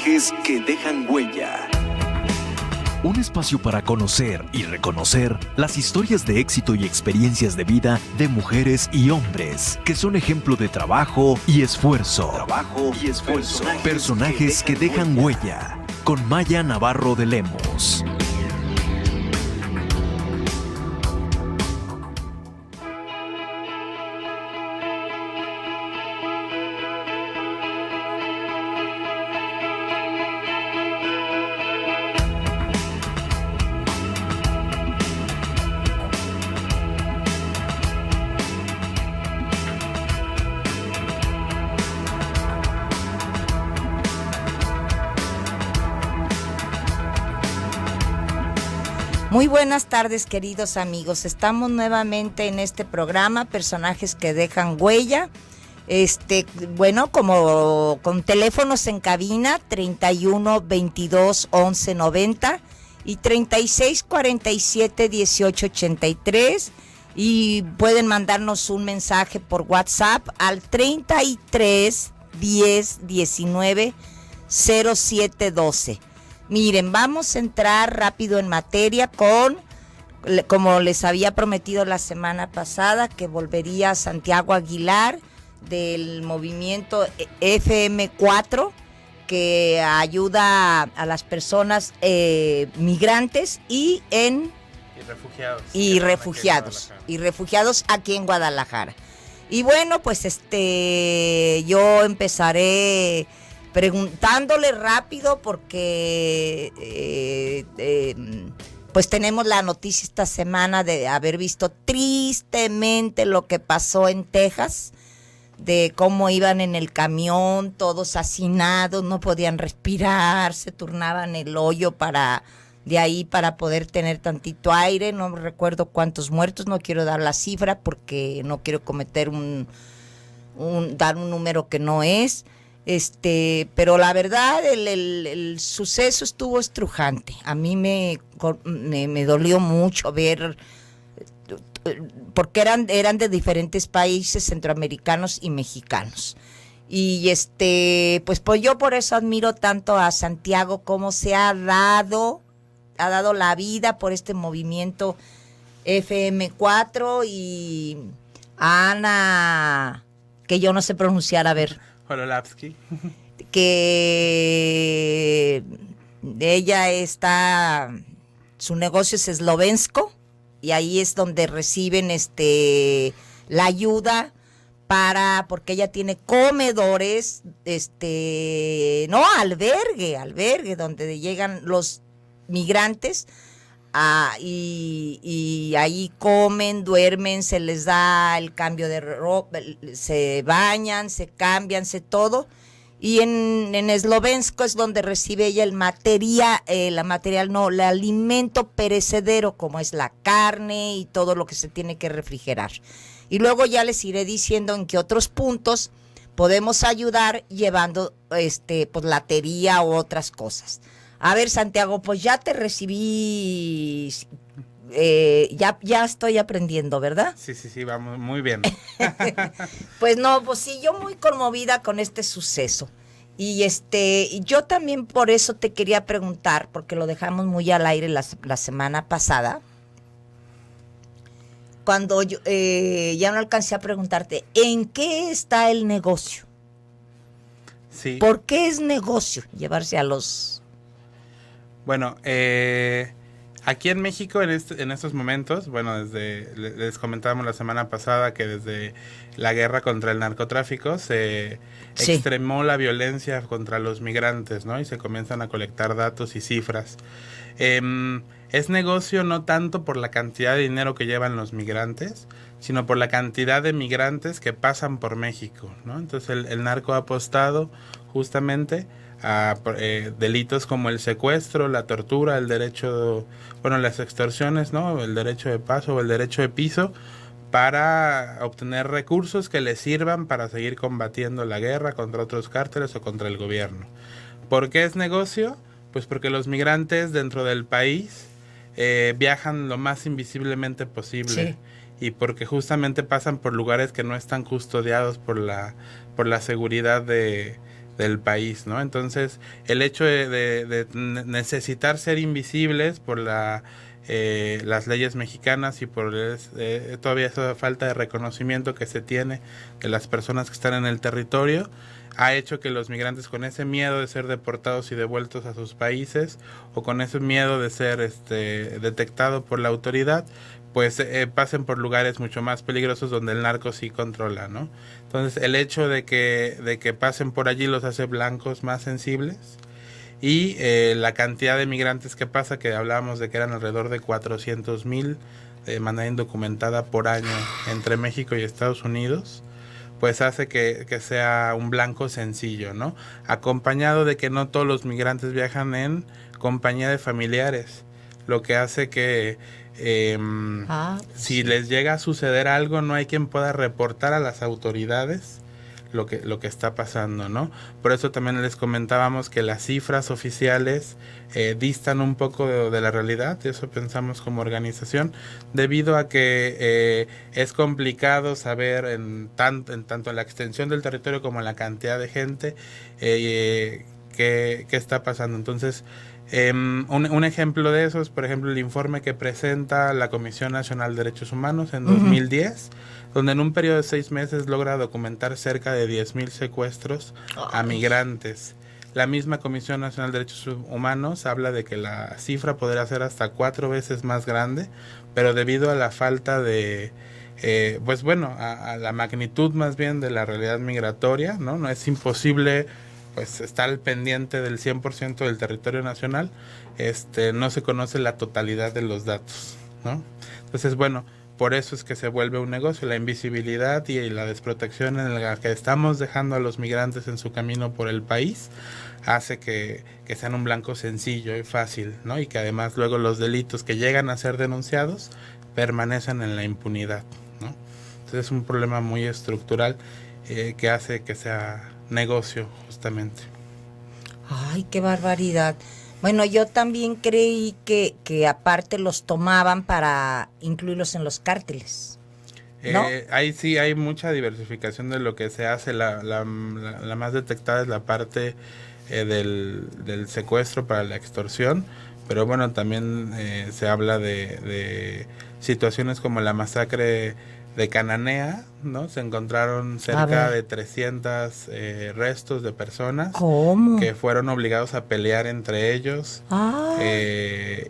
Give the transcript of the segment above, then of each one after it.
Personajes que dejan huella. Un espacio para conocer y reconocer las historias de éxito y experiencias de vida de mujeres y hombres que son ejemplo de trabajo y esfuerzo. Personajes que dejan huella. Con Maya Navarro de Lemos. Muy buenas tardes, queridos amigos. Estamos nuevamente en este programa, Personajes que dejan huella. Como con teléfonos en cabina 31 22 11 90 y 36 47 18 83, y pueden mandarnos un mensaje por WhatsApp al 33 10 19 07 12. Miren, vamos a entrar rápido en materia como les había prometido la semana pasada, que volvería Santiago Aguilar del movimiento FM4, que ayuda a las personas migrantes y refugiados aquí en Guadalajara. Y bueno, pues yo empezaré preguntándole rápido porque pues tenemos la noticia esta semana de haber visto tristemente lo que pasó en Texas, de cómo iban en el camión todos hacinados, no podían respirar, se turnaban el hoyo de ahí para poder tener tantito aire. No recuerdo cuántos muertos, no quiero dar la cifra porque no quiero cometer dar un número que no es. Pero la verdad el suceso estuvo estrujante. A mí me dolió mucho ver, porque eran de diferentes países centroamericanos y mexicanos. Y pues yo por eso admiro tanto a Santiago, cómo se ha dado la vida por este movimiento FM4, y a Ana, que yo no sé pronunciar, a ver. Hololapsky. Que ella su negocio es Slovensko, y ahí es donde reciben la ayuda porque ella tiene comedores, albergue donde llegan los migrantes, y ahí comen, duermen, se les da el cambio de ropa, se bañan, se cambian, todo. Y en Slovensko es donde recibe ella el alimento perecedero, como es la carne y todo lo que se tiene que refrigerar. Y luego ya les iré diciendo en qué otros puntos podemos ayudar llevando pues latería u otras cosas. A ver, Santiago, pues ya te recibí, ya estoy aprendiendo, ¿verdad? Sí, vamos muy bien. Pues sí, yo muy conmovida con este suceso. Y yo también por eso te quería preguntar, porque lo dejamos muy al aire la semana pasada, cuando yo ya no alcancé a preguntarte, ¿en qué está el negocio? Sí. ¿Por qué es negocio llevarse a los... Bueno, aquí en México en estos momentos, bueno, les comentábamos la semana pasada que desde la guerra contra el narcotráfico se extremó la violencia contra los migrantes, ¿no? Y se comienzan a colectar datos y cifras. Es negocio no tanto por la cantidad de dinero que llevan los migrantes, sino por la cantidad de migrantes que pasan por México, ¿no? Entonces el narco ha apostado justamente a delitos como el secuestro, la tortura, las extorsiones, ¿no? El derecho de paso o el derecho de piso, para obtener recursos que les sirvan para seguir combatiendo la guerra contra otros cárteles o contra el gobierno. ¿Por qué es negocio? Pues porque los migrantes dentro del país viajan lo más invisiblemente posible. Sí. Y porque justamente pasan por lugares que no están custodiados por la seguridad de del país, ¿no? Entonces, el hecho de necesitar ser invisibles por las leyes mexicanas y por todavía esa falta de reconocimiento que se tiene de las personas que están en el territorio, ha hecho que los migrantes, con ese miedo de ser deportados y devueltos a sus países, o con ese miedo de ser detectado por la autoridad, pues pasen por lugares mucho más peligrosos donde el narco sí controla, ¿no? Entonces, el hecho de que pasen por allí los hace blancos más sensibles, y la cantidad de migrantes que pasa, que hablábamos de que eran alrededor de 400,000 de manera indocumentada por año entre México y Estados Unidos, pues hace que sea un blanco sencillo, ¿no? Acompañado de que no todos los migrantes viajan en compañía de familiares, lo que hace que si les llega a suceder algo, no hay quien pueda reportar a las autoridades lo que está pasando, ¿no? Por eso también les comentábamos que las cifras oficiales distan un poco de la realidad, y eso pensamos como organización, debido a que es complicado saber tanto en la extensión del territorio como en la cantidad de gente qué está pasando. Entonces, un ejemplo de eso es, por ejemplo, el informe que presenta la Comisión Nacional de Derechos Humanos en 2010, donde en un periodo de 6 meses logra documentar cerca de 10,000 secuestros a migrantes. La misma Comisión Nacional de Derechos Humanos habla de que la cifra podría ser hasta 4 veces más grande, pero debido a la falta de, a la magnitud más bien de la realidad migratoria, ¿no? No es imposible pues estar al pendiente del 100% del territorio nacional, no se conoce la totalidad de los datos, ¿no? Entonces, bueno, por eso es que se vuelve un negocio, la invisibilidad y la desprotección en la que estamos dejando a los migrantes en su camino por el país, hace que sean un blanco sencillo y fácil, ¿no? Y que además luego los delitos que llegan a ser denunciados permanecen en la impunidad, ¿no? Entonces es un problema muy estructural que hace que sea negocio, justamente. Ay, qué barbaridad. Bueno, yo también creí que aparte los tomaban para incluirlos en los cárteles, ¿no? Ahí sí hay mucha diversificación de lo que se hace. La más detectada es la parte del secuestro para la extorsión, pero bueno, también se habla de situaciones como la masacre de Cananea, ¿no? Se encontraron cerca de 300 restos de personas. ¿Cómo? Que fueron obligados a pelear entre ellos,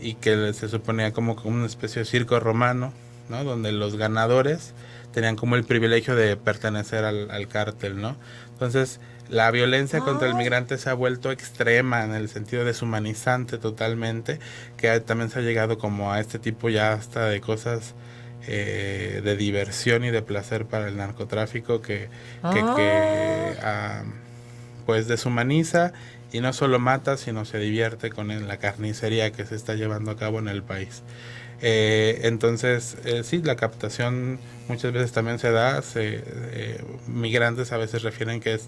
y que se suponía como una especie de circo romano, ¿no? Donde los ganadores tenían como el privilegio de pertenecer al cártel, ¿no? Entonces, la violencia contra el migrante se ha vuelto extrema, en el sentido deshumanizante totalmente, que también se ha llegado como a este tipo ya hasta de cosas de diversión y de placer para el narcotráfico que pues deshumaniza, y no solo mata, sino se divierte con la carnicería que se está llevando a cabo en el país. Entonces, sí, la captación muchas veces también se da. Migrantes a veces refieren que es,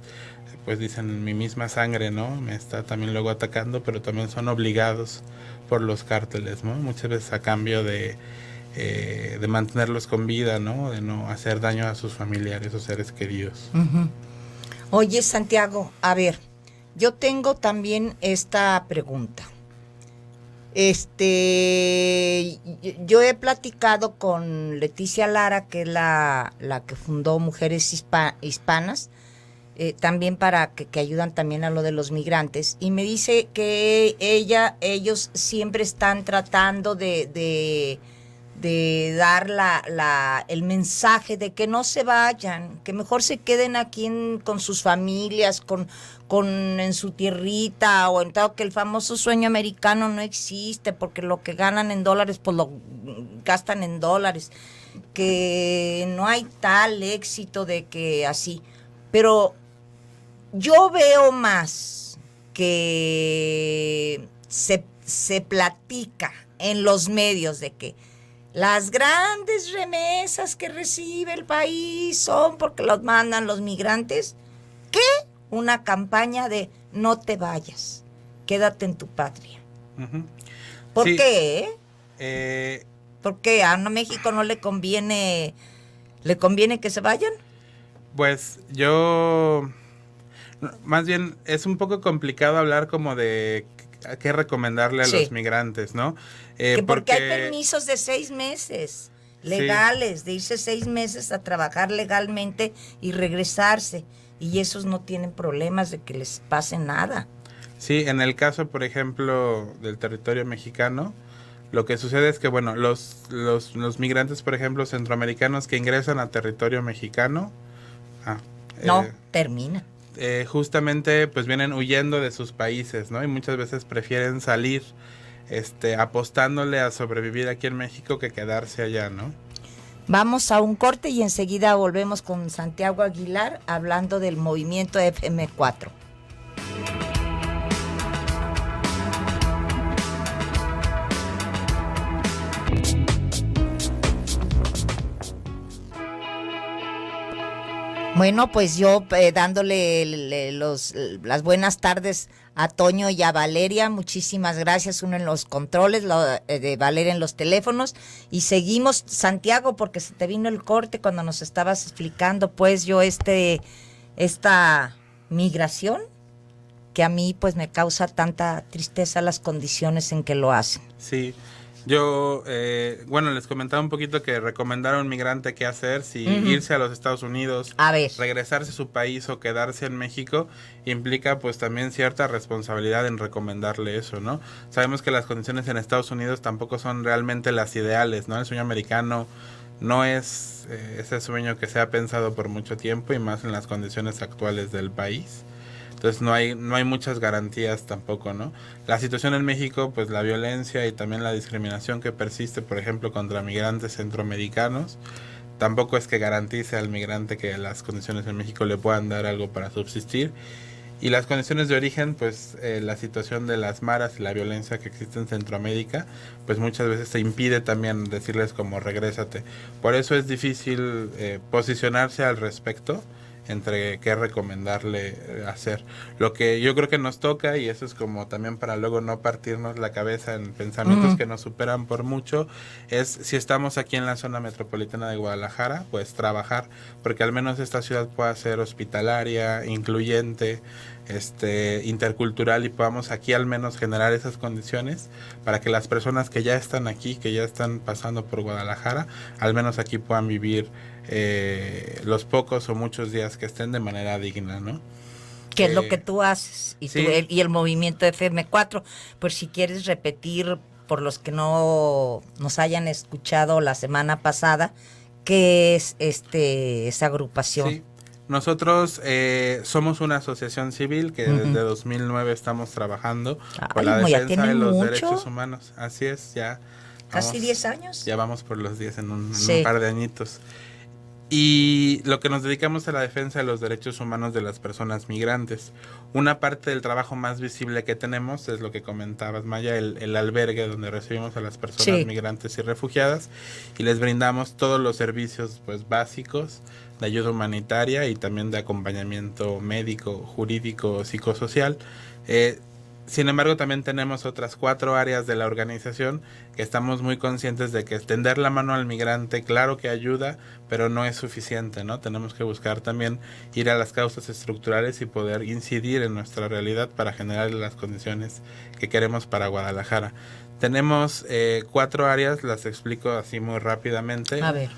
pues dicen, mi misma sangre, ¿no? Me está también luego atacando, pero también son obligados por los cárteles, ¿no? Muchas veces a cambio de mantenerlos con vida, ¿no? De no hacer daño a sus familiares o seres queridos. Uh-huh. Oye, Santiago, a ver, yo tengo también esta pregunta. Yo he platicado con Leticia Lara, que es la que fundó Mujeres Hispanas, también para que ayudan también a lo de los migrantes, y me dice que ellos siempre están tratando de dar el mensaje de que no se vayan, que mejor se queden aquí con sus familias, en su tierrita, o en todo, que el famoso sueño americano no existe, porque lo que ganan en dólares pues lo gastan en dólares, que no hay tal éxito de que así. Pero yo veo más que se platica en los medios de que las grandes remesas que recibe el país son porque los mandan los migrantes, que una campaña de no te vayas, quédate en tu patria. Uh-huh. ¿Por sí. qué? ¿Por qué a México no le conviene que se vayan? Pues Más bien, es un poco complicado hablar como de qué recomendarle a Sí. los migrantes, ¿no? Porque hay permisos de 6 meses legales, de irse 6 meses a trabajar legalmente y regresarse. Y esos no tienen problemas de que les pase nada. Sí, en el caso, por ejemplo, del territorio mexicano, lo que sucede es que, bueno, los migrantes, por ejemplo, centroamericanos que ingresan a territorio mexicano, ah, No, termina. justamente pues vienen huyendo de sus países, ¿no? Y muchas veces prefieren salir, apostándole a sobrevivir aquí en México que quedarse allá, ¿no? Vamos a un corte y enseguida volvemos con Santiago Aguilar hablando del movimiento FM4. Bueno, pues yo dándole las buenas tardes a Toño y a Valeria, muchísimas gracias, uno en los controles, de Valeria en los teléfonos, y seguimos, Santiago, porque se te vino el corte cuando nos estabas explicando, pues yo esta migración, que a mí pues me causa tanta tristeza las condiciones en que lo hacen. Sí, yo, bueno, les comentaba un poquito que recomendar a un migrante qué hacer, si irse a los Estados Unidos, A ver. regresarse a su país o quedarse en México, implica pues también cierta responsabilidad en recomendarle eso, ¿no? Sabemos que las condiciones en Estados Unidos tampoco son realmente las ideales, ¿no? El sueño americano no es ese sueño que se ha pensado por mucho tiempo y más en las condiciones actuales del país. Entonces no hay muchas garantías tampoco, ¿no? La situación en México, pues la violencia y también la discriminación que persiste, por ejemplo, contra migrantes centroamericanos, tampoco es que garantice al migrante que las condiciones en México le puedan dar algo para subsistir. Y las condiciones de origen, pues la situación de las maras y la violencia que existe en Centroamérica, pues muchas veces se impide también decirles como regrésate. Por eso es difícil posicionarse al respecto entre qué recomendarle hacer. Lo que yo creo que nos toca, y eso es como también para luego no partirnos la cabeza en pensamientos que nos superan por mucho, es si estamos aquí en la zona metropolitana de Guadalajara, pues trabajar, porque al menos esta ciudad pueda ser hospitalaria, incluyente, intercultural, y podamos aquí al menos generar esas condiciones para que las personas que ya están aquí, que ya están pasando por Guadalajara, al menos aquí puedan vivir los pocos o muchos días que estén de manera digna, ¿no? Que es lo que tú haces, y, sí. y el movimiento FM4, pues si quieres repetir, por los que no nos hayan escuchado la semana pasada, ¿qué es esa agrupación? Sí. Nosotros somos una asociación civil que desde 2009 estamos trabajando por la defensa de los derechos humanos. Así es, ya. ¿Casi 10 años? Ya vamos por los 10 en un par de añitos. Y lo que nos dedicamos a la defensa de los derechos humanos de las personas migrantes. Una parte del trabajo más visible que tenemos es lo que comentabas, Maya, el albergue donde recibimos a las personas migrantes y refugiadas y les brindamos todos los servicios pues básicos de ayuda humanitaria y también de acompañamiento médico, jurídico, psicosocial. Sin embargo, también tenemos otras 4 áreas de la organización que estamos muy conscientes de que extender la mano al migrante, claro que ayuda, pero no es suficiente, ¿no? Tenemos que buscar también ir a las causas estructurales y poder incidir en nuestra realidad para generar las condiciones que queremos para Guadalajara. Tenemos 4 áreas, las explico así muy rápidamente. A ver.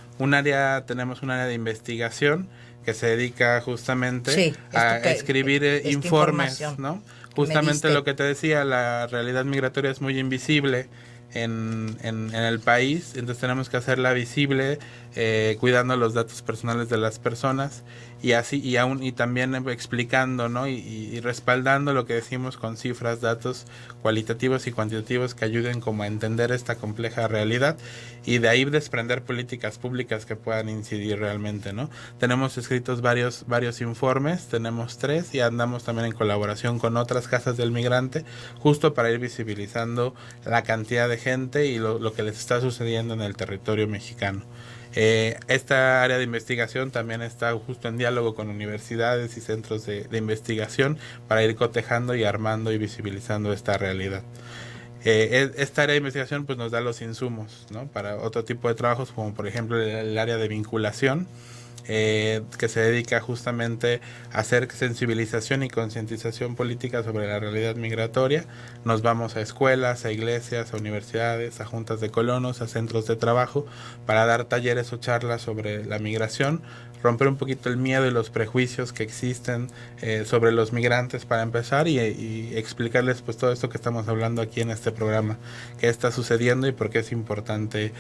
Tenemos un área de investigación que se dedica justamente a escribir informes, ¿no? Justamente lo que te decía, la realidad migratoria es muy invisible en el país, entonces tenemos que hacerla visible, cuidando los datos personales de las personas y así y también explicando, ¿no? y respaldando lo que decimos con cifras, datos cualitativos y cuantitativos que ayuden como a entender esta compleja realidad y de ahí desprender políticas públicas que puedan incidir realmente, ¿no? Tenemos escritos varios informes, tenemos 3 y andamos también en colaboración con otras casas del migrante justo para ir visibilizando la cantidad de gente y lo que les está sucediendo en el territorio mexicano. Esta área de investigación también está justo en diálogo con universidades y centros de investigación para ir cotejando y armando y visibilizando esta realidad. Esta área de investigación pues nos da los insumos, ¿no? Para otro tipo de trabajos como por ejemplo el área de vinculación. que se dedica justamente a hacer sensibilización y concientización política sobre la realidad migratoria. Nos vamos a escuelas, a iglesias, a universidades, a juntas de colonos, a centros de trabajo, para dar talleres o charlas sobre la migración, romper un poquito el miedo y los prejuicios que existen sobre los migrantes para empezar, y explicarles pues todo esto que estamos hablando aquí en este programa, qué está sucediendo y por qué es importante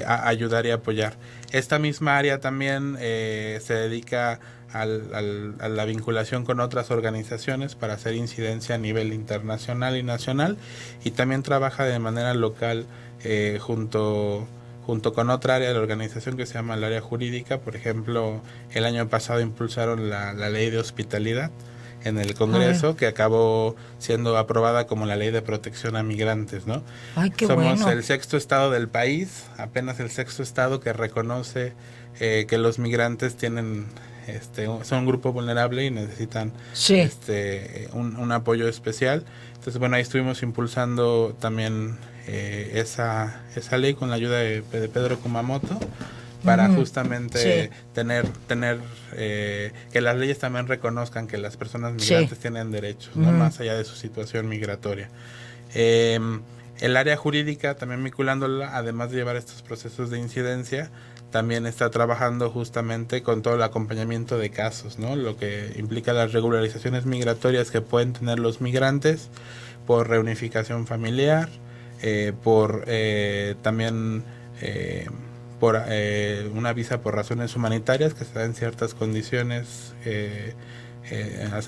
ayudar y apoyar. Esta misma área también se dedica a la vinculación con otras organizaciones para hacer incidencia a nivel internacional y nacional, y también trabaja de manera local junto con otra área de la organización que se llama el área jurídica. Por ejemplo, el año pasado impulsaron la ley de hospitalidad en el Congreso, que acabó siendo aprobada como la ley de protección a migrantes, ¿no? Ay, qué Somos bueno. el 6º estado del país, apenas el 6º estado que reconoce que los migrantes tienen son un grupo vulnerable y necesitan Sí. un apoyo especial. Entonces, bueno, ahí estuvimos impulsando también esa ley con la ayuda de Pedro Kumamoto, para justamente tener que las leyes también reconozcan que las personas migrantes tienen derechos, ¿no? Más allá de su situación migratoria. El área jurídica, también vinculándola, además de llevar estos procesos de incidencia, también está trabajando justamente con todo el acompañamiento de casos, ¿no? Lo que implica las regularizaciones migratorias que pueden tener los migrantes por reunificación familiar, por también por una visa por razones humanitarias que se da en ciertas condiciones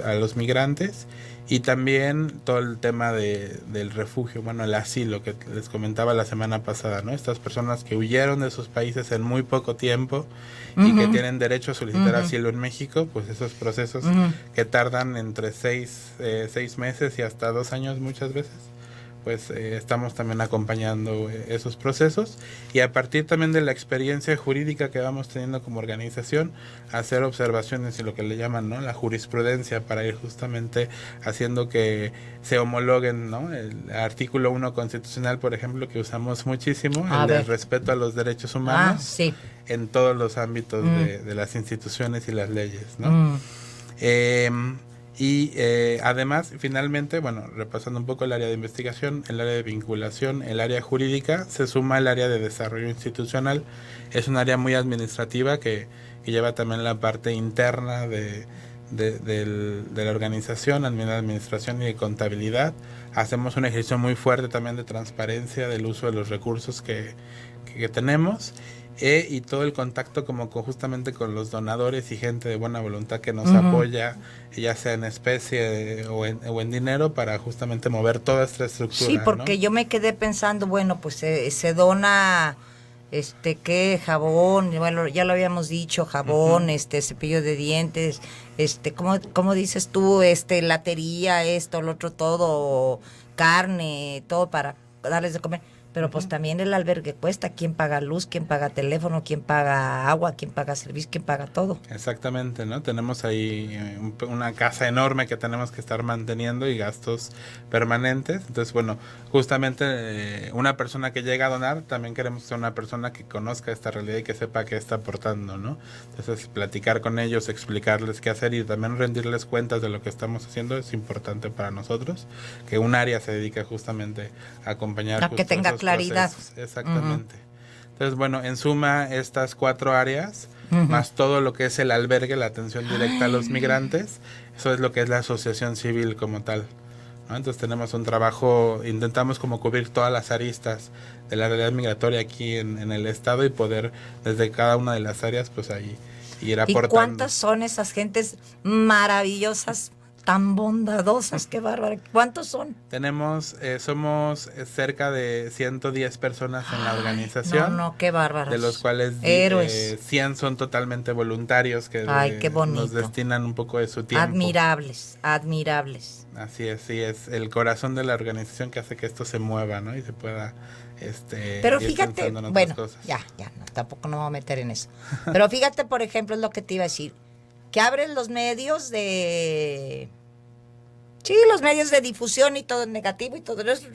a los migrantes, y también todo el tema del refugio, bueno, el asilo que les comentaba la semana pasada, ¿no? Estas personas que huyeron de sus países en muy poco tiempo y que tienen derecho a solicitar asilo en México, pues esos procesos que tardan entre 6 meses y hasta 2 años muchas veces, pues estamos también acompañando esos procesos, y a partir también de la experiencia jurídica que vamos teniendo como organización, hacer observaciones y lo que le llaman, ¿no?, la jurisprudencia, para ir justamente haciendo que se homologuen, ¿no?, el artículo 1 constitucional, por ejemplo, que usamos muchísimo, el del respeto a los derechos humanos en todos los ámbitos de las instituciones y las leyes, ¿no? Y además, finalmente, bueno, repasando un poco el área de investigación, el área de vinculación, el área jurídica, se suma el área de desarrollo institucional. Es un área muy administrativa que lleva también la parte interna de la organización, administración y de contabilidad. Hacemos un ejercicio muy fuerte también de transparencia del uso de los recursos que tenemos. Y todo el contacto justamente con los donadores y gente de buena voluntad que nos apoya, ya sea en especie o en dinero, para justamente mover toda esta estructura. Sí, porque ¿no? yo me quedé pensando, bueno, pues se dona ¿qué? Jabón, bueno, ya lo habíamos dicho, jabón, cepillo de dientes, ¿cómo dices tú? Latería, esto, lo otro, todo, carne, todo para darles de comer. Pero pues también el albergue cuesta. ¿Quién paga luz? ¿Quién paga teléfono? ¿Quién paga agua? ¿Quién paga servicio? ¿Quién paga todo? Exactamente, ¿no? Tenemos ahí una casa enorme que tenemos que estar manteniendo y gastos permanentes. Entonces, bueno, justamente una persona que llega a donar, también queremos ser una persona que conozca esta realidad y que sepa qué está aportando, ¿no? Entonces, platicar con ellos, explicarles qué hacer y también rendirles cuentas de lo que estamos haciendo es importante para nosotros, que un área se dedica justamente a acompañar a que tenga claridad. Procesos. Exactamente. Entonces, bueno, en suma, estas 4 áreas, más todo lo que es el albergue, la atención directa a los migrantes, eso es lo que es la asociación civil como tal, ¿no? Entonces tenemos un trabajo, intentamos como cubrir todas las aristas de la realidad migratoria aquí en el estado, y poder desde cada una de las áreas pues ahí ir aportando. ¿Y cuántas son esas gentes maravillosas, tan bondadosas? Qué bárbaro. ¿Cuántos son? Somos cerca de 110 personas en la organización. No, qué bárbaros. De los cuales héroes. 100 son totalmente voluntarios que qué bonito. nos destinan un poco de su tiempo. Admirables. Así es el corazón de la organización que hace que esto se mueva, ¿no? Y se pueda pero fíjate, bueno, cosas. ya, no, tampoco no me voy a meter en eso. Pero fíjate, por ejemplo, es lo que te iba a decir, que abren los medios los medios de difusión y todo es negativo y todo eso,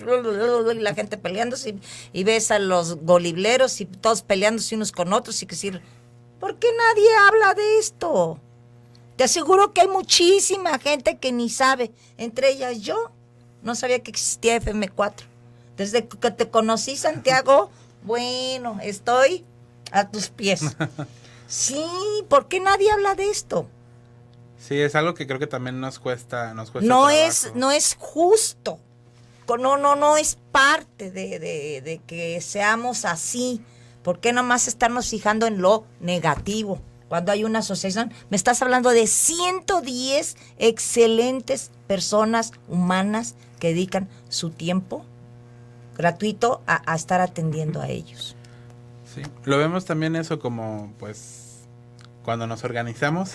y la gente peleándose, y ves a los golibleros y todos peleándose unos con otros, y que decir, ¿Por qué nadie habla de esto? Te aseguro que hay muchísima gente que ni sabe, entre ellas yo. No sabía que existía FM4. Desde que te conocí, Santiago, bueno, estoy a tus pies. Sí, ¿por qué nadie habla de esto? Sí, es algo que creo que también nos cuesta No trabajo. no es justo. No es parte de que seamos así. ¿Por qué nomás estarnos fijando en lo negativo? Cuando hay una asociación, me estás hablando de 110 excelentes personas humanas que dedican su tiempo gratuito a estar atendiendo a ellos. Sí, lo vemos también eso como, pues, cuando nos organizamos,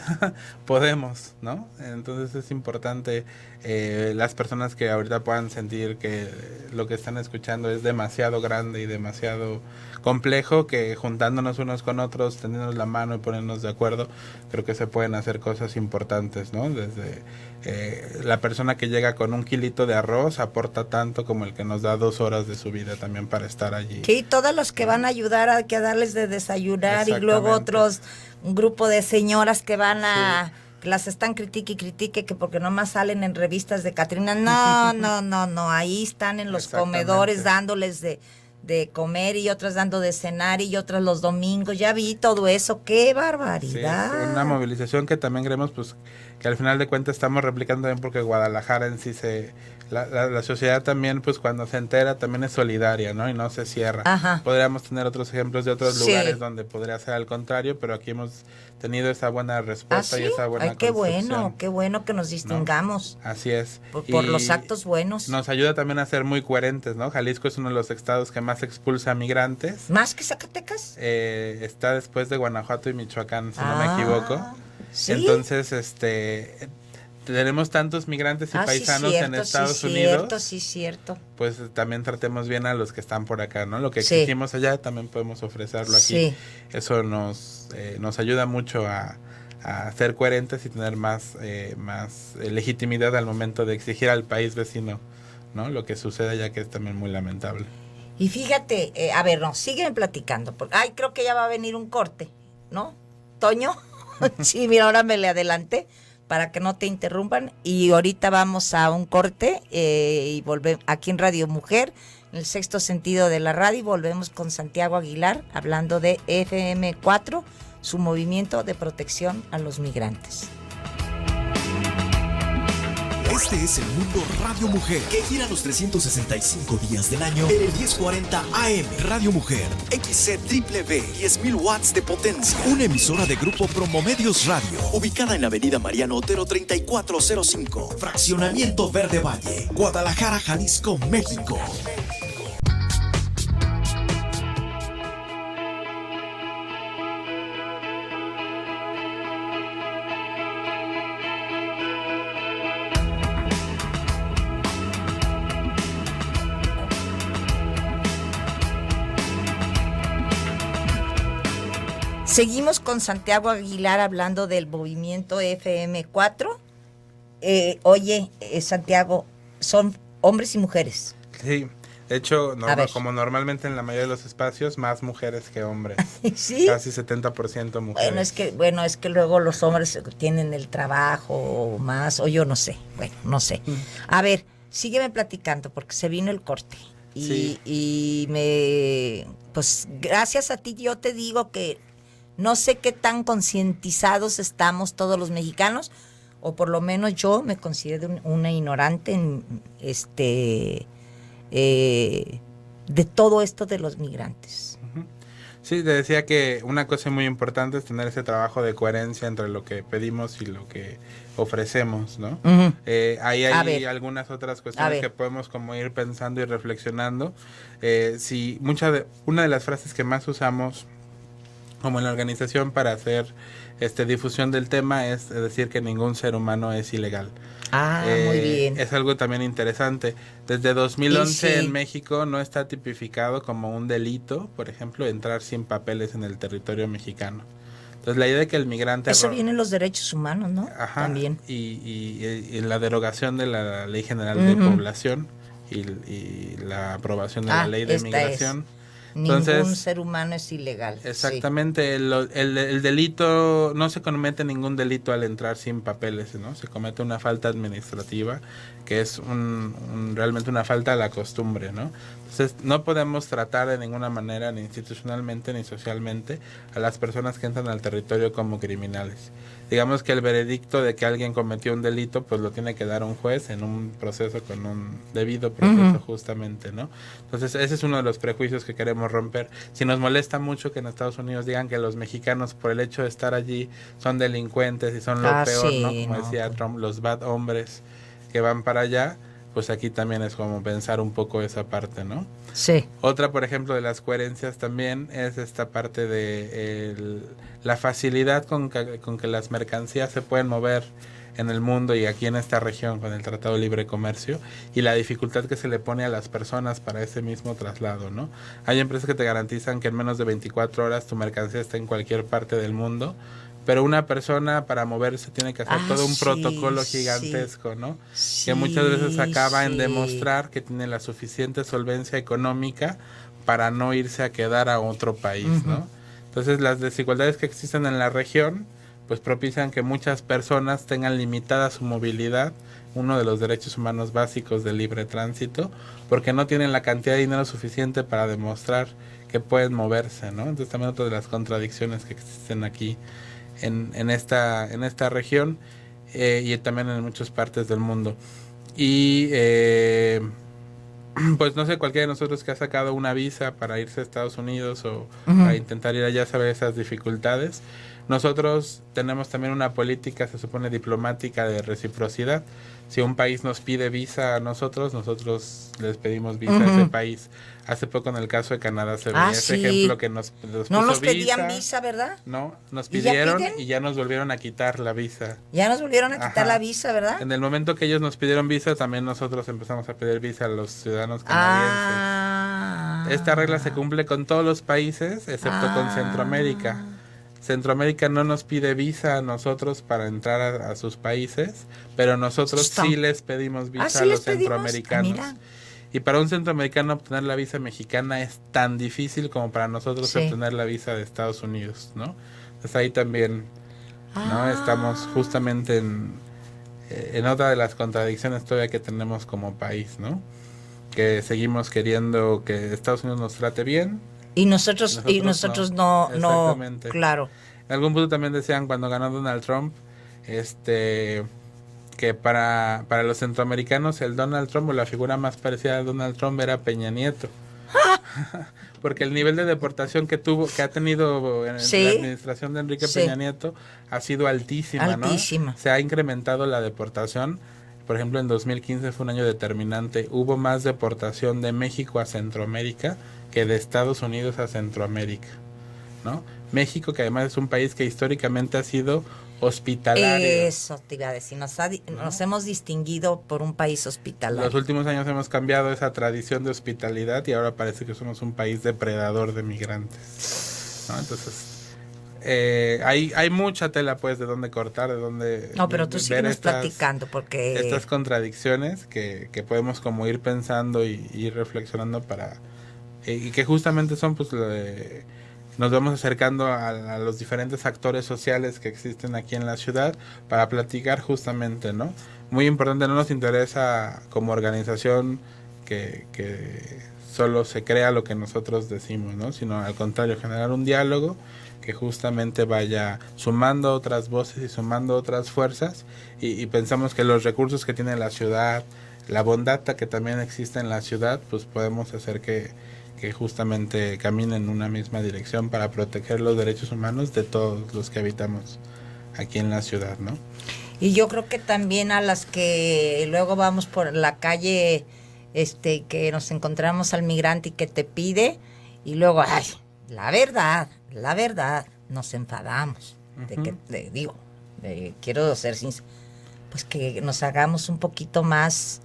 podemos, ¿no? Entonces es importante las personas que ahorita puedan sentir que lo que están escuchando es demasiado grande y demasiado complejo, que juntándonos unos con otros, tendiéndonos la mano y ponernos de acuerdo, creo que se pueden hacer cosas importantes, ¿no? Desde la persona que llega con un kilito de arroz aporta tanto como el que nos da 2 horas de su vida también para estar allí. Sí, todos los que van a ayudar a que darles de desayunar y luego otros, un grupo de señoras que van a... que las están critique y critique que porque nomás salen en revistas de Catrina. No, ahí están en los comedores dándoles de comer y otras dando de cenar y otras los domingos. Ya vi todo eso, qué barbaridad. Sí, es una movilización que también creemos pues que al final de cuentas estamos replicando también porque Guadalajara en sí la sociedad también pues cuando se entera también es solidaria, ¿no? Y no se cierra. Ajá. Podríamos tener otros ejemplos de otros lugares donde podría ser al contrario, pero aquí hemos tenido esa buena respuesta y esa buena construcción. Qué bueno que nos distingamos. ¿No? Así es. Por los actos buenos. Nos ayuda también a ser muy coherentes, ¿no? Jalisco es uno de los estados que más expulsa migrantes. ¿Más que Zacatecas? Está después de Guanajuato y Michoacán, si no me equivoco. ¿Sí? Entonces, tenemos tantos migrantes y paisanos en Estados Unidos. Sí, cierto. Pues también tratemos bien a los que están por acá, ¿no? Lo que exigimos allá también podemos ofrecerlo aquí. Sí. Eso nos ayuda mucho a ser coherentes y tener más legitimidad al momento de exigir al país vecino, ¿no? Lo que sucede allá, que es también muy lamentable. Y fíjate, sígueme platicando, porque creo que ya va a venir un corte, ¿no? ¿Toño? Sí, mira, ahora me le adelanté para que no te interrumpan y ahorita vamos a un corte y volvemos aquí en Radio Mujer, en el sexto sentido de la radio, y volvemos con Santiago Aguilar hablando de FM4, su movimiento de protección a los migrantes. Este es el Mundo Radio Mujer, que gira los 365 días del año en el 1040 AM. Radio Mujer, XCWB, 10.000 watts de potencia. Una emisora de Grupo Promomedios Radio, ubicada en la avenida Mariano Otero 3405, Fraccionamiento Verde Valle, Guadalajara, Jalisco, México. Seguimos con Santiago Aguilar hablando del movimiento FM4. Santiago, son hombres y mujeres. Sí, de hecho, como normalmente en la mayoría de los espacios, más mujeres que hombres. ¿Sí? Casi 70% mujeres. Bueno, es que luego los hombres tienen el trabajo más, o yo no sé. Bueno, no sé. A ver, sígueme platicando porque se vino el corte. Pues gracias a ti yo te digo que no sé qué tan concientizados estamos todos los mexicanos, o por lo menos yo me considero una ignorante de todo esto de los migrantes. Sí, te decía que una cosa muy importante es tener ese trabajo de coherencia entre lo que pedimos y lo que ofrecemos, ¿no? Uh-huh. Ahí hay algunas otras cuestiones que podemos como ir pensando y reflexionando. Una de las frases que más usamos como en la organización para hacer difusión del tema es decir que ningún ser humano es ilegal. Muy bien. Es algo también interesante. Desde 2011 en México no está tipificado como un delito, por ejemplo, entrar sin papeles en el territorio mexicano. Entonces la idea de que el migrante... Eso viene en los derechos humanos, ¿no? Ajá, también. Y en la derogación de la Ley General de Población y la aprobación de la Ley de Migración. Ningún Entonces, ser humano es ilegal. exactamente, el delito, no se comete ningún delito al entrar sin papeles, ¿no? Se comete una falta administrativa, que es realmente una falta a la costumbre, ¿no? Entonces, no podemos tratar de ninguna manera, ni institucionalmente ni socialmente, a las personas que entran al territorio como criminales. Digamos que el veredicto de que alguien cometió un delito, pues lo tiene que dar un juez en un proceso, con un debido proceso, justamente, ¿no? Entonces, ese es uno de los prejuicios que queremos romper. Si nos molesta mucho que en Estados Unidos digan que los mexicanos, por el hecho de estar allí, son delincuentes y son lo peor, sí, ¿no? Como decía Trump, los bad hombres que van para allá, pues aquí también es como pensar un poco esa parte, ¿no? Sí. Otra, por ejemplo, de las coherencias también es esta parte de la facilidad con que las mercancías se pueden mover en el mundo y aquí en esta región con el Tratado de Libre Comercio, y la dificultad que se le pone a las personas para ese mismo traslado, ¿no? Hay empresas que te garantizan que en menos de 24 horas tu mercancía está en cualquier parte del mundo, pero una persona para moverse tiene que hacer todo un protocolo gigantesco, ¿no? Que muchas veces acaba en demostrar que tiene la suficiente solvencia económica para no irse a quedar a otro país, ¿no? Entonces, las desigualdades que existen en la región pues propician que muchas personas tengan limitada su movilidad, uno de los derechos humanos básicos del libre tránsito, porque no tienen la cantidad de dinero suficiente para demostrar que pueden moverse, ¿no? Entonces también otra de las contradicciones que existen aquí en esta región y también en muchas partes del mundo. Y pues no sé, cualquiera de nosotros que ha sacado una visa para irse a Estados Unidos o para intentar ir allá sabe esas dificultades. Nosotros tenemos también una política, se supone, diplomática de reciprocidad. Si un país nos pide visa a nosotros les pedimos visa a ese país. Hace poco en el caso de Canadá se veía ese ejemplo que nos no nos visa, pedían visa, ¿verdad? No, nos pidieron y ya nos volvieron a quitar la visa. Ya nos volvieron a quitar la visa, ¿verdad? En el momento que ellos nos pidieron visa, también nosotros empezamos a pedir visa a los ciudadanos canadienses. Esta regla se cumple con todos los países, excepto con Centroamérica. Centroamérica no nos pide visa a nosotros para entrar a sus países, pero nosotros sí les pedimos visa a los centroamericanos. Y para un centroamericano obtener la visa mexicana es tan difícil como para nosotros obtener la visa de Estados Unidos, ¿no? Entonces ahí también, ¿no? Estamos justamente en otra de las contradicciones todavía que tenemos como país, ¿no? Que seguimos queriendo que Estados Unidos nos trate bien. Y nosotros no, exactamente. Claro. En algún punto también decían cuando ganó Donald Trump, que para los centroamericanos el Donald Trump o la figura más parecida a Donald Trump era Peña Nieto. Porque el nivel de deportación que ha tenido en la administración de Enrique Peña Nieto ha sido altísima, ¿no? Se ha incrementado la deportación. Por ejemplo, en 2015 fue un año determinante. Hubo más deportación de México a Centroamérica que de Estados Unidos a Centroamérica, ¿no? México, que además es un país que históricamente ha sido hospitalario. Eso te iba a decir, nos hemos distinguido por un país hospitalario. Los últimos años hemos cambiado esa tradición de hospitalidad y ahora parece que somos un país depredador de migrantes, ¿no? Entonces, hay mucha tela pues de dónde cortar, de dónde... No, pero tú sigues platicando porque... Estas contradicciones que podemos como ir pensando y ir reflexionando para... y que justamente son pues nos vamos acercando a los diferentes actores sociales que existen aquí en la ciudad para platicar justamente, ¿no? Muy importante, no nos interesa como organización que solo se crea lo que nosotros decimos, ¿no? Sino al contrario, generar un diálogo que justamente vaya sumando otras voces y sumando otras fuerzas y pensamos que los recursos que tiene la ciudad, la bondad que también existe en la ciudad, pues podemos hacer que justamente caminen en una misma dirección para proteger los derechos humanos de todos los que habitamos aquí en la ciudad, ¿no? Y yo creo que también a las que luego vamos por la calle, que nos encontramos al migrante y que te pide, y luego, ay, la verdad, nos enfadamos. Quiero ser sincero, pues que nos hagamos un poquito más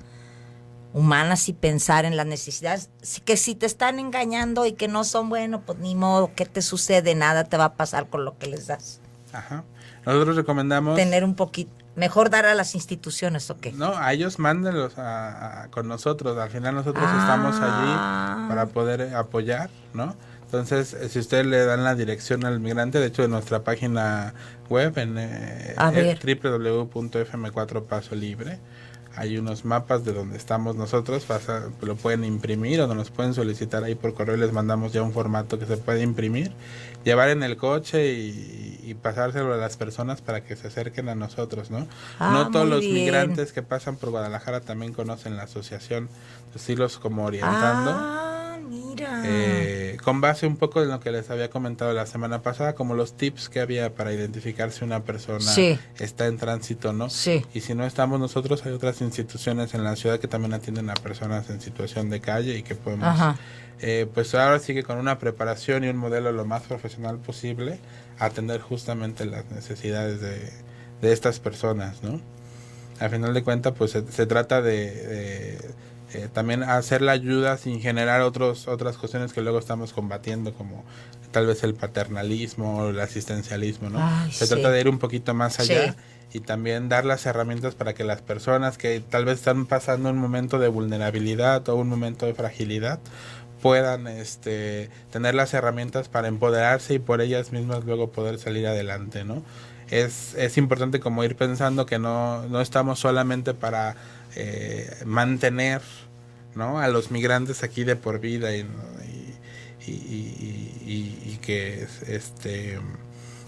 humanas y pensar en las necesidades, que si te están engañando y que no son buenos, pues ni modo, ¿qué te sucede? Nada te va a pasar con lo que les das. Ajá. Nosotros recomendamos tener un poquito Mejor dar a las instituciones, ¿o qué? No, a ellos mándenlos con nosotros. Al final nosotros estamos allí para poder apoyar, ¿no? Entonces, si ustedes le dan la dirección al migrante, de hecho en nuestra página web, en www.fm4Paso Libre, hay unos mapas de donde estamos nosotros, lo pueden imprimir o nos pueden solicitar ahí por correo, les mandamos ya un formato que se puede imprimir, llevar en el coche y pasárselo a las personas para que se acerquen a nosotros, ¿no? No todos los migrantes que pasan por Guadalajara también conocen la asociación, entonces irlos como orientando. Mira. Con base un poco en lo que les había comentado la semana pasada, como los tips que había para identificar si una persona está en tránsito, ¿no? Sí. Y si no estamos nosotros, hay otras instituciones en la ciudad que también atienden a personas en situación de calle y que podemos, pues ahora sigue con una preparación y un modelo lo más profesional posible, atender justamente las necesidades de estas personas, ¿no? Al final de cuentas, pues se trata de también hacer la ayuda sin generar otras cuestiones que luego estamos combatiendo, como tal vez el paternalismo o el asistencialismo, ¿no? Se trata de ir un poquito más allá y también dar las herramientas para que las personas que tal vez están pasando un momento de vulnerabilidad o un momento de fragilidad puedan tener las herramientas para empoderarse y por ellas mismas luego poder salir adelante, ¿no? Es importante como ir pensando que no estamos solamente para mantener, ¿no?, a los migrantes aquí de por vida y que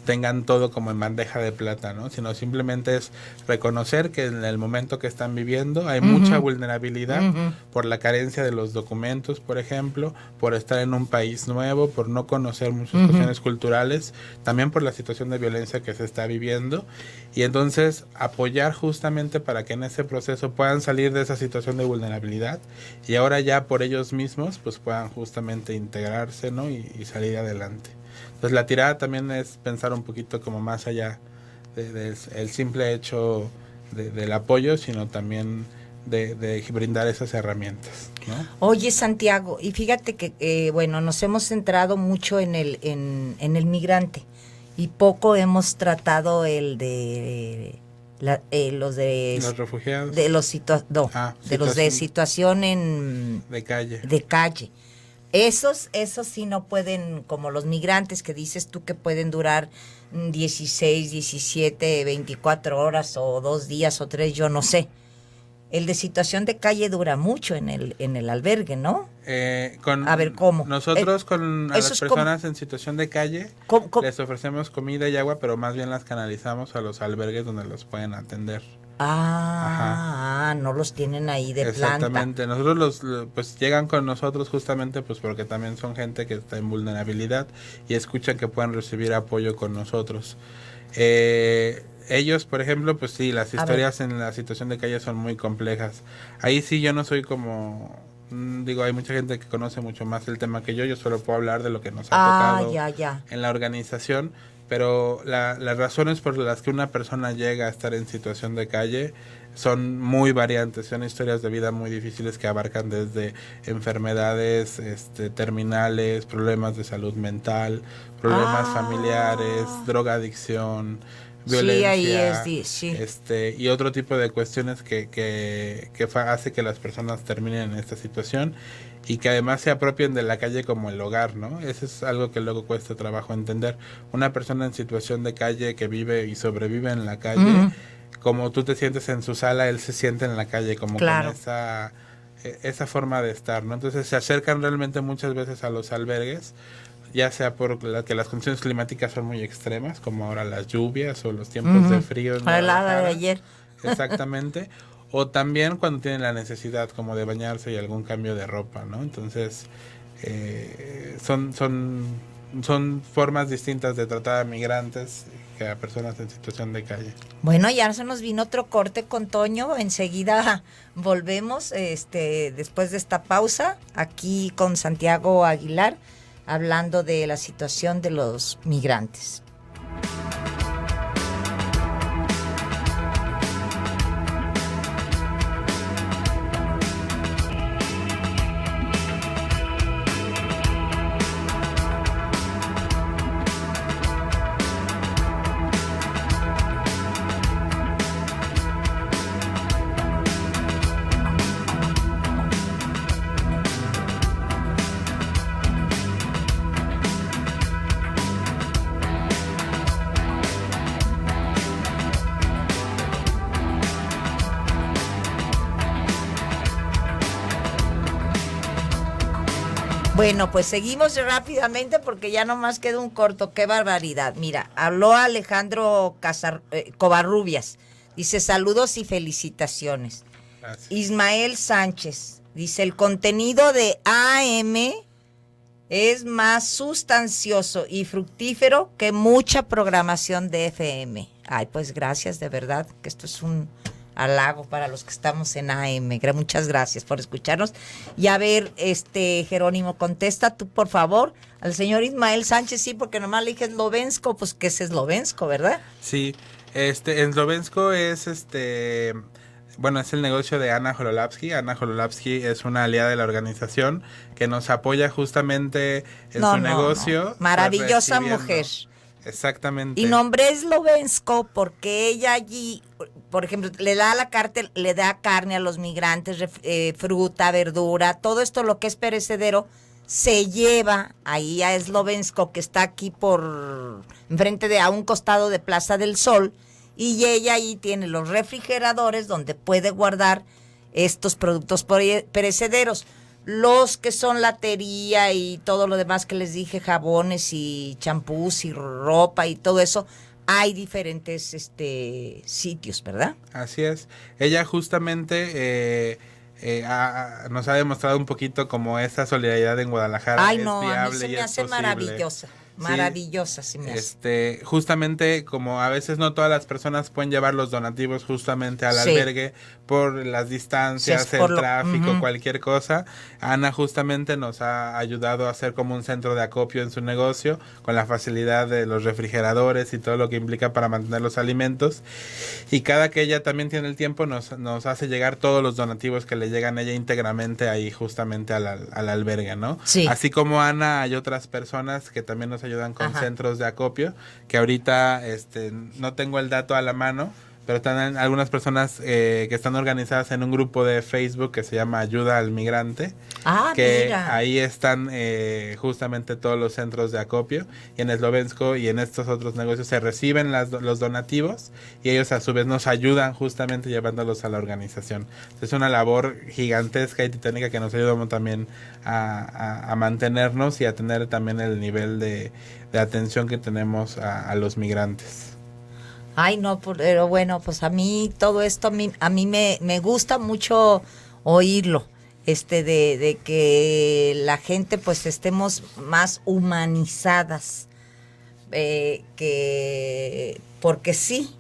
tengan todo como en bandeja de plata, ¿no? Sino simplemente es reconocer que en el momento que están viviendo hay mucha vulnerabilidad por la carencia de los documentos, por ejemplo, por estar en un país nuevo, por no conocer muchas cuestiones culturales, también por la situación de violencia que se está viviendo, y entonces apoyar justamente para que en ese proceso puedan salir de esa situación de vulnerabilidad y ahora ya por ellos mismos pues puedan justamente integrarse, ¿no?, y salir adelante. Entonces la tirada también es pensar un poquito como más allá del simple hecho del apoyo, sino también de brindar esas herramientas, ¿no? Oye, Santiago, y fíjate que bueno, nos hemos centrado mucho en el migrante y poco hemos tratado los refugiados, de los de situación de calle. Esos sí no pueden, como los migrantes que dices tú, que pueden durar 16, 17, 24 horas o 2 días o 3, yo no sé. El de situación de calle dura mucho en el albergue, ¿no? A ver, ¿cómo? Nosotros con las personas en situación de calle les ofrecemos comida y agua, pero más bien las canalizamos a los albergues donde los pueden atender. No los tienen ahí de planta. Exactamente, nosotros pues llegan con nosotros justamente pues porque también son gente que está en vulnerabilidad y escuchan que pueden recibir apoyo con nosotros. Ellos, por ejemplo, pues sí, las historias en la situación de calle son muy complejas. Ahí sí yo no soy como, hay mucha gente que conoce mucho más el tema que yo solo puedo hablar de lo que nos ha tocado en la organización. Pero las razones por las que una persona llega a estar en situación de calle son muy variantes, son historias de vida muy difíciles que abarcan desde enfermedades terminales, problemas de salud mental, problemas familiares, drogadicción, violencia, y otro tipo de cuestiones que hace que las personas terminen en esta situación y que además se apropien de la calle como el hogar, ¿no? Eso es algo que luego cuesta trabajo entender. Una persona en situación de calle que vive y sobrevive en la calle, como tú te sientes en su sala, él se siente en la calle, como con esa forma de estar, ¿no? Entonces se acercan realmente muchas veces a los albergues, ya sea por que las condiciones climáticas son muy extremas, como ahora las lluvias o los tiempos de frío. La helada de ayer. Exactamente. O también cuando tienen la necesidad como de bañarse y algún cambio de ropa, ¿no? Entonces, son formas distintas de tratar a migrantes que a personas en situación de calle. Bueno, ya se nos vino otro corte con Toño. Enseguida volvemos después de esta pausa aquí con Santiago Aguilar hablando de la situación de los migrantes. Bueno, pues seguimos rápidamente porque ya nomás queda un corto. ¡Qué barbaridad! Mira, habló Alejandro Covarrubias. Dice, saludos y felicitaciones. Gracias. Ismael Sánchez. Dice, el contenido de AM es más sustancioso y fructífero que mucha programación de FM. Ay, pues gracias, de verdad, que esto es un halago para los que estamos en AM. Muchas gracias por escucharnos. Y a ver, Jerónimo, contesta tú, por favor, al señor Ismael Sánchez, sí, porque nomás le dije eslovensko, pues que es eslovensko, ¿verdad? Sí, eslovensko es bueno, es el negocio de Ana Hololapsky. Ana Hololapsky es una aliada de la organización que nos apoya justamente en su negocio. No. Maravillosa recibiendo. Mujer. Exactamente. Y nombré eslovensko porque ella allí, por ejemplo, le da carne a los migrantes, fruta, verdura, todo esto lo que es perecedero, se lleva ahí a Eslovensko, que está aquí enfrente a un costado de Plaza del Sol, y ella ahí tiene los refrigeradores donde puede guardar estos productos perecederos. Los que son latería y todo lo demás que les dije, jabones y champús y ropa y todo eso, hay diferentes sitios, ¿verdad? Así es. Ella justamente nos ha demostrado un poquito como esa solidaridad en Guadalajara. Ay, es no, viable a mí se y me es hace posible. maravillosa. Maravillosa, sí me hace. Justamente como a veces no todas las personas pueden llevar los donativos justamente al Sí. albergue por las distancias, Sí, es por el lo- tráfico, Ujú. cualquier cosa. Ana justamente nos ha ayudado a hacer como un centro de acopio en su negocio con la facilidad de los refrigeradores y todo lo que implica para mantener los alimentos. Y cada que ella también tiene el tiempo nos hace llegar todos los donativos que le llegan a ella íntegramente ahí justamente al albergue, ¿no? Sí. Así como Ana, hay otras personas que también nos ayudan con Ajá. centros de acopio, que ahorita no tengo el dato a la mano, pero están algunas personas que están organizadas en un grupo de Facebook que se llama Ayuda al Migrante, que Mira. ahí están justamente todos los centros de acopio, y en Eslovensko y en estos otros negocios se reciben los donativos y ellos a su vez nos ayudan justamente llevándolos a la organización. Es una labor gigantesca y titánica que nos ayuda también a mantenernos y a tener también el nivel de atención que tenemos a los migrantes. Ay, no, pero bueno, pues a mí todo esto, a mí me gusta mucho oírlo, de que la gente pues estemos más humanizadas, porque sí,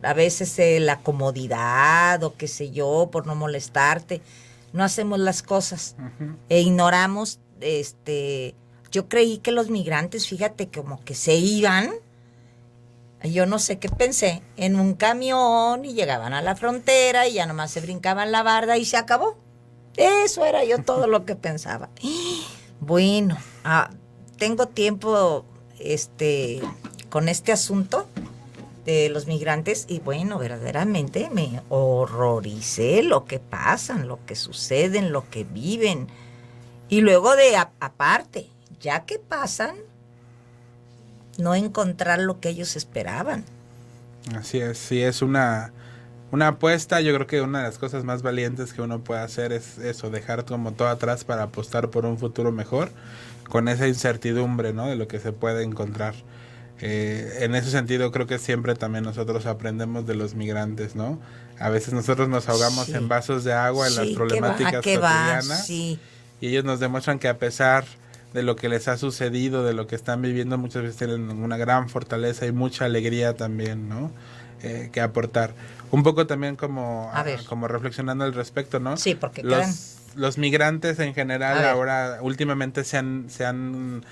a veces la comodidad o qué sé yo, por no molestarte, no hacemos las cosas e ignoramos, yo creí que los migrantes, fíjate, como que se iban. Yo no sé qué pensé, en un camión y llegaban a la frontera y ya nomás se brincaban la barda y se acabó. Eso era yo todo lo que pensaba. Bueno, tengo tiempo con este asunto de los migrantes y bueno, verdaderamente me horroricé lo que pasan, lo que suceden, lo que viven. Y luego aparte, ya que pasan, no encontrar lo que ellos esperaban. Así es, sí, es una apuesta. Yo creo que una de las cosas más valientes que uno puede hacer es eso, dejar como todo atrás para apostar por un futuro mejor, con esa incertidumbre, ¿no?, de lo que se puede encontrar. En ese sentido creo que siempre también nosotros aprendemos de los migrantes, ¿no? A veces nosotros nos ahogamos en vasos de agua en las problemáticas cotidianas, sí. Y ellos nos demuestran que a pesar de lo que les ha sucedido, de lo que están viviendo, muchas veces tienen una gran fortaleza y mucha alegría también, ¿no?, que aportar. Un poco también como reflexionando al respecto, ¿no? Sí, porque los migrantes en general ahora últimamente se han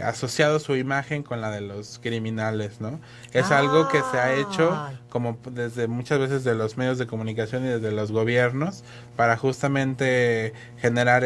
asociado su imagen con la de los criminales, ¿no? Es algo que se ha hecho como desde muchas veces de los medios de comunicación y desde los gobiernos para justamente generar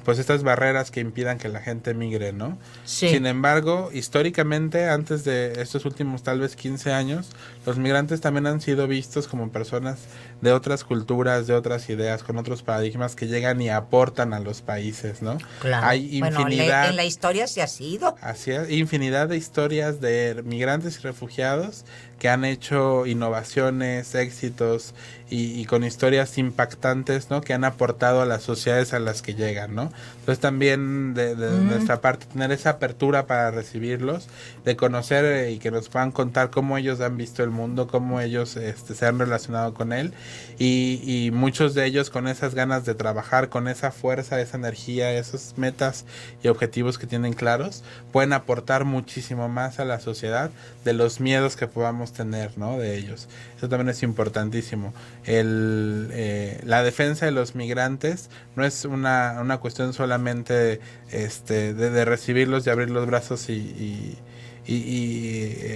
pues estas barreras que impidan que la gente migre, ¿no? Sí. Sin embargo, históricamente, antes de estos últimos tal vez 15 años, los migrantes también han sido vistos como personas de otras culturas, de otras ideas, con otros paradigmas que llegan y aportan a los países, ¿no? Claro. Hay infinidad, bueno, en la historia se ha sido. así es, infinidad de historias de migrantes y refugiados que han hecho innovaciones, éxitos y con historias impactantes, ¿no? Que han aportado a las sociedades a las que llegan, ¿no? Entonces también de nuestra parte tener esa apertura para recibirlos, de conocer y que nos puedan contar cómo ellos han visto el mundo, cómo ellos se han relacionado con él y muchos de ellos con esas ganas de trabajar, con esa fuerza, esa energía, esas metas y objetivos que tienen claros, pueden aportar muchísimo más a la sociedad de los miedos que podamos tener, ¿no? De ellos. Eso también es importantísimo. La defensa de los migrantes no es una cuestión solamente de recibirlos y abrir los brazos y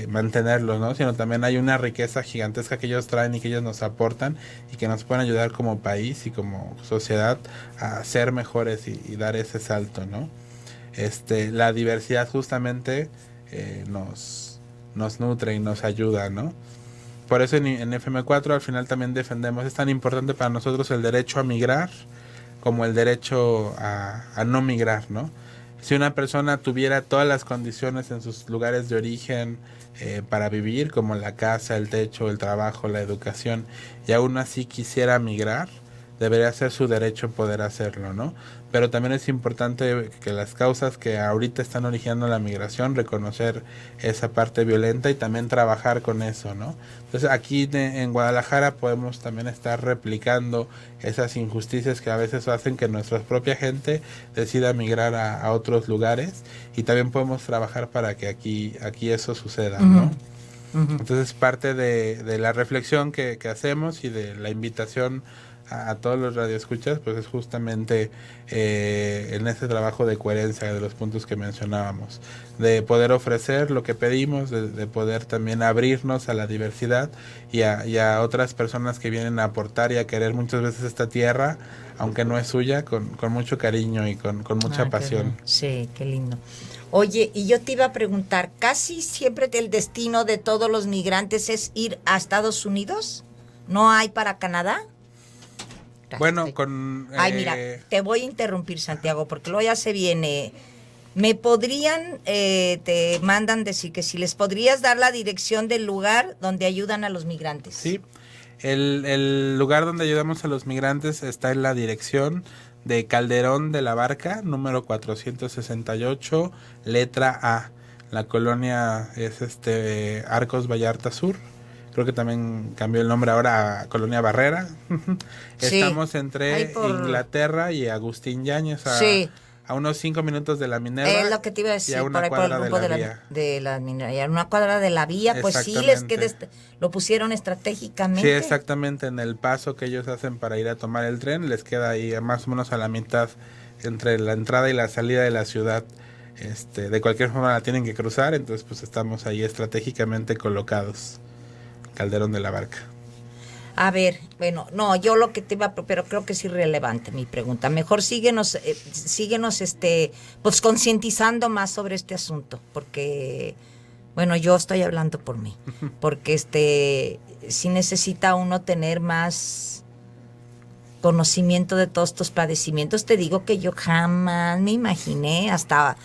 mantenerlos, ¿no? Sino también hay una riqueza gigantesca que ellos traen y que ellos nos aportan y que nos pueden ayudar como país y como sociedad a ser mejores y dar ese salto, ¿no? La diversidad justamente nos nutre y nos ayuda, ¿no? Por eso en FM4 al final también defendemos, es tan importante para nosotros el derecho a migrar como el derecho a no migrar, ¿no? Si una persona tuviera todas las condiciones en sus lugares de origen para vivir, como la casa, el techo, el trabajo, la educación, y aún así quisiera migrar, debería ser su derecho poder hacerlo, ¿no? Pero también es importante que las causas que ahorita están originando la migración, reconocer esa parte violenta y también trabajar con eso, ¿no? Entonces aquí en Guadalajara podemos también estar replicando esas injusticias que a veces hacen que nuestra propia gente decida migrar a otros lugares y también podemos trabajar para que aquí eso suceda, ¿no? Entonces parte de la reflexión que hacemos y de la invitación a todos los radioescuchas, pues es justamente en ese trabajo de coherencia de los puntos que mencionábamos, de poder ofrecer lo que pedimos, de poder también abrirnos a la diversidad y a otras personas que vienen a aportar y a querer muchas veces esta tierra, aunque no es suya, con mucho cariño y con mucha pasión. Sí, qué lindo. Oye, y yo te iba a preguntar, ¿casi siempre el destino de todos los migrantes es ir a Estados Unidos? ¿No hay para Canadá? Bueno, Ay, mira, te voy a interrumpir, Santiago, porque luego ya se viene. ¿Me podrían, te mandan decir que si les podrías dar la dirección del lugar donde ayudan a los migrantes? Sí, el lugar donde ayudamos a los migrantes está en la dirección de Calderón de la Barca, número 468, letra A. La colonia es Arcos Vallarta Sur. Creo que también cambió el nombre ahora a Colonia Barrera. Sí. Estamos entre Inglaterra y Agustín Yáñez, a unos 5 minutos de la Minerva. Es lo que te iba a decir, y a una por el cuadra grupo de la Minerva. Y a una cuadra de la vía, pues sí, lo pusieron estratégicamente. Sí, exactamente, en el paso que ellos hacen para ir a tomar el tren, les queda ahí más o menos a la mitad entre la entrada y la salida de la ciudad. De cualquier forma la tienen que cruzar, entonces pues estamos ahí estratégicamente colocados. Calderón de la Barca. A ver, bueno, no, yo lo que te iba, pero creo que es irrelevante mi pregunta. Mejor síguenos, pues concientizando más sobre este asunto, porque, bueno, yo estoy hablando por mí, porque sí necesita uno tener más conocimiento de todos estos padecimientos. Te digo que yo jamás me imaginé, hasta,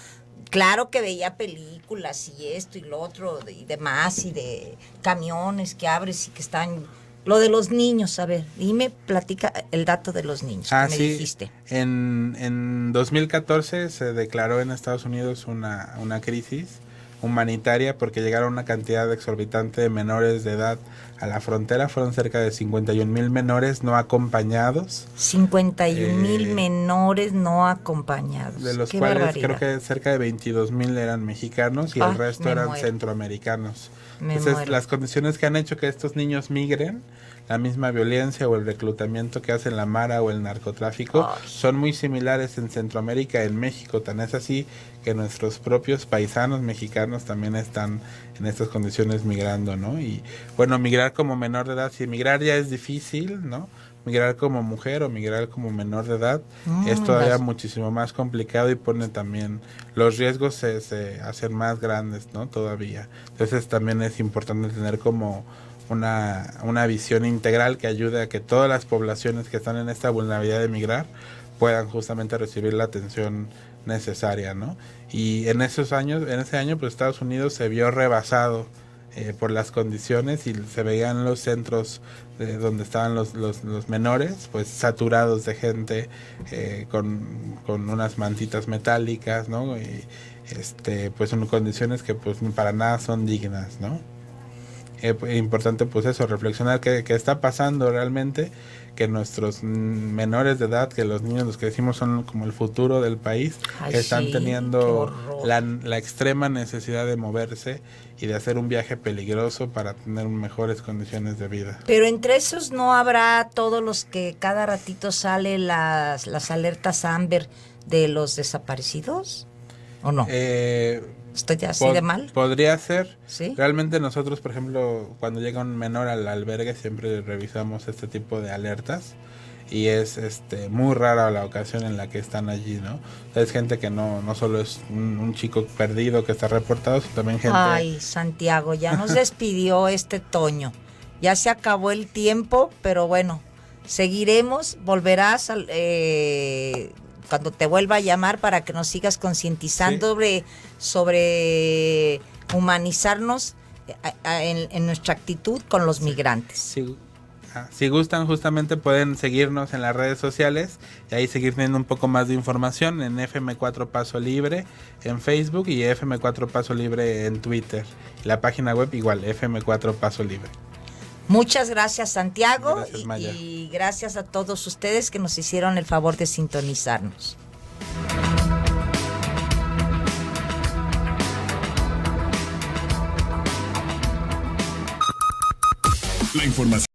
claro que veía películas y esto y lo otro y demás, y de camiones que abres y que están... Lo de los niños, a ver, dime, platica el dato de los niños que me dijiste. En 2014 se declaró en Estados Unidos una crisis humanitaria porque llegaron una cantidad exorbitante de menores de edad a la frontera. Fueron cerca de 51,000 menores no acompañados. 51,000 menores no acompañados. De los cuales barbaridad. Creo que cerca de 22,000 eran mexicanos y el resto eran centroamericanos. Entonces las condiciones que han hecho que estos niños migren, la misma violencia o el reclutamiento que hacen la Mara o el narcotráfico, son muy similares en Centroamérica, en México. Tan es así que nuestros propios paisanos mexicanos también están en estas condiciones migrando, ¿no? Y bueno, migrar como menor de edad, si migrar ya es difícil, ¿no? Migrar como mujer o migrar como menor de edad es todavía muchísimo más complicado y pone también, los riesgos se hacen más grandes, ¿no? Todavía. Entonces también es importante tener como una visión integral que ayude a que todas las poblaciones que están en esta vulnerabilidad de migrar puedan justamente recibir la atención necesaria, ¿no? Y en ese año pues Estados Unidos se vio rebasado por las condiciones, y se veían los centros donde estaban los menores, pues saturados de gente, con unas mantitas metálicas, ¿no? Y pues son condiciones que pues para nada son dignas, ¿no? Importante pues eso, reflexionar qué está pasando realmente, que nuestros menores de edad, que los niños, los que decimos son como el futuro del país, están teniendo la extrema necesidad de moverse y de hacer un viaje peligroso para tener mejores condiciones de vida. Pero entre esos no habrá todos los que cada ratito sale las alertas Amber de los desaparecidos, ¿o no? ¿Estoy así de mal? Podría ser. ¿Sí? Realmente nosotros, por ejemplo, cuando llega un menor al albergue, siempre revisamos este tipo de alertas, y es muy rara la ocasión en la que están allí, ¿no? O sea, es gente que no solo es un chico perdido que está reportado, sino también gente... Ay, Santiago, ya nos despidió Toño. Ya se acabó el tiempo, pero bueno, seguiremos, volverás cuando te vuelva a llamar para que nos sigas concientizando sobre humanizarnos en nuestra actitud con los migrantes. Si gustan, justamente pueden seguirnos en las redes sociales y ahí seguir teniendo un poco más de información en FM4 Paso Libre en Facebook y FM4 Paso Libre en Twitter. La página web igual, FM4 Paso Libre. Muchas gracias, Santiago, gracias, Maya. y gracias a todos ustedes que nos hicieron el favor de sintonizarnos. La información